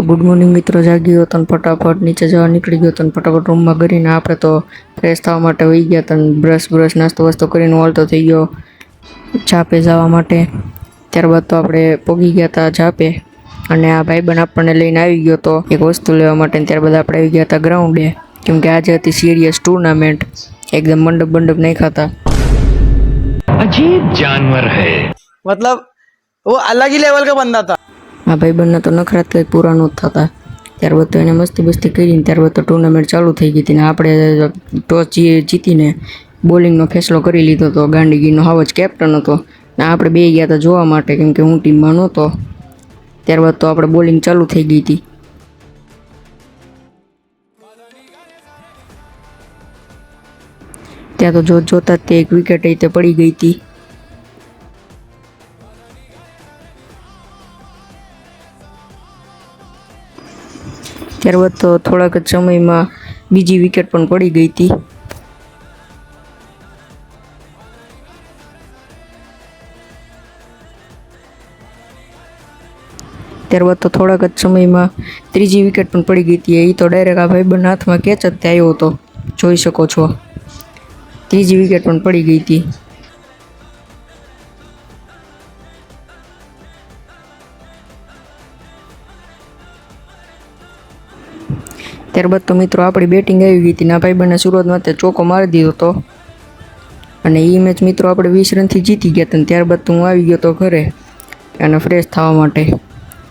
तो good morning मित्रों, जागी गयो तो फटाफट नीचे जवा निकली गयो तो फटाफट रूम में करीने आपणे तो फ्रेश थवा माटे वही गया तो ब्रश नास्तो वस्तो करीने वळतो थई गयो छापे जवा माटे। त्यारबाद तो आपणे पोगी गया था छापे अने आ भाईबंध आपणे लईने आवी गयो तो एक वस्तु लेवा माटे। त्यारबाद आपणे आवी गया था ग्राउंडे, केम के आज हती सीरियस टूर्नामेंट, एकदम मंडप नहीं खाता। अजीब जानवर है, मतलब वो अलग ही लेवल का बंदा था। आ भाईबंधना तो नखरा कई पूरा न थता। त्यारबाद तो एने मस्ती बस्ती करीने त्यारबाद तो टूर्नामेंट चालू थई गई थी ने आपणे टॉस जीतीने बॉलिंगनो फैसलो करी लीधो तो। गांडीगीरनो हावज कैप्टन हतो ने आपणे बे गया था जोवा माटे, केम के हूँ टीममां नहोतो। त्यारबाद तो आपणे बॉलिंग चालू थई गई थी। त्या तो जोता ते एक विकेट ते पड़ी गई थी। त्यारबाद तो थोड़ाक ज समय में बीजी विकेट पण पड़ी गई थी। त्यारबाद तो थोड़ाक ज समय में त्रीजी विकेट पण पड़ी गई थी। ये तो डायरेक्ट आ भाईबंध हाथ में कैच ज आव्यो हतो, जोई शको छो। त्रीजी विकेट पण पड़ी गई थी। त्यारबाद तो मित्रों आपणी बेटिंग आई गई थी ना भाईबंधे शुरुआत में चौको मारी दीधो तो अने ई मैच मित्रों आपणे 20 रन थी जीती गया था। त्यारबाद तो हूँ आई गयो तो घरे अने फ्रेश थवा माटे।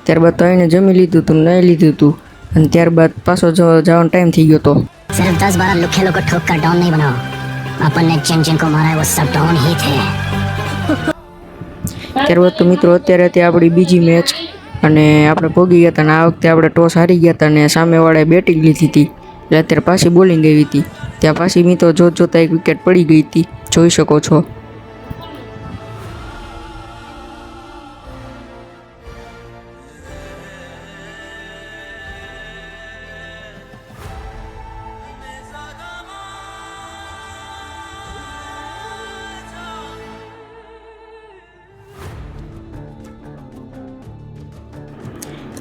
त्यारबाद तो एने जमी लीधुं तुं, नाई लीधुं तुं अने त्यारबाद पाछो जवानो टाइम थी गयो तो। सिर्फ 10-12 लुखेलों को ठोक कर डॉन नहीं बनाओ, अपन ने जिन को मारा है वो सब डॉन ही थे। त्यारबाद तो मित्रों अत्यारे हती आपणी बीजी मैच अने आपणे भोगी गया था। आ वखते आपणे टॉस हारी गया था ने सामेवाळाए बेटिंग लीधी थी એટલે અત્યારે પાછી બોલિંગ આવી હતી। ત્યાં પાછી મિત્રો જોતા એક વિકેટ પડી ગઈ હતી, જોઈ શકો છો।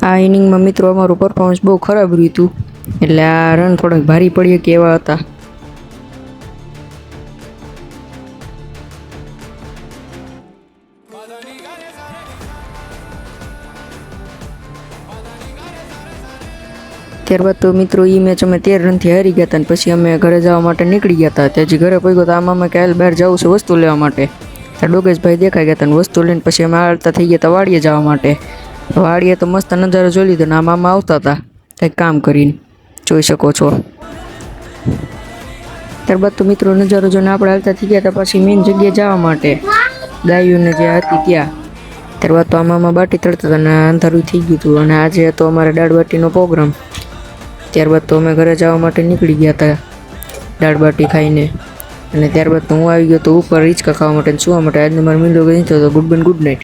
आ इनिंग में मित्रों अमारू परफॉर्मन्स बहुत खराब रह्युं हतुं, એટલે આ રન થોડાક ભારી પડી કે એવા હતા। ત્યારબાદ તો મિત્રો એ મેચ અમે 13 રનથી હારી ગયા હતા અને પછી અમે ઘરે જવા માટે નીકળી ગયા હતા। ત્યાંથી ઘરે પહોંચ્યો તો આમાં કે હાલ બહાર જવું છે વસ્તુ લેવા માટે। ત્યાં ડોગેશભાઈ દેખાઈ ગયા હતા અને વસ્તુ લઈને પછી અમે હાલતા થઈ ગયા હતા વાડીએ જવા માટે। વાડીએ તો મસ્ત નજારો જોઈ લીધો ને આ મામા આવતા હતા કંઈક કામ કરીને, જોઈ શકો છો। ત્યારબાદ તો મિત્રો નજારો જોઈને આપણે હાલતા થઈ ગયા હતા પછી મેઇન જગ્યાએ જવા માટે, ગાયોને જે હતી ત્યાં। ત્યારબાદ તો આ મામા બાટી તળતા હતા અને અંધારું થઈ ગયું હતું અને આજે હતો અમારે દાળ બાટીનો પ્રોગ્રામ। ત્યારબાદ તો અમે ઘરે જવા માટે નીકળી ગયા હતા દાળ બાટી ખાઈને અને ત્યારબાદ તો હું આવી ગયો તો ઉપર હિંચકા ખાવા માટે સુવા માટે। આજનો મારો મિલો ગઈ તો ગુડ નાઇટ।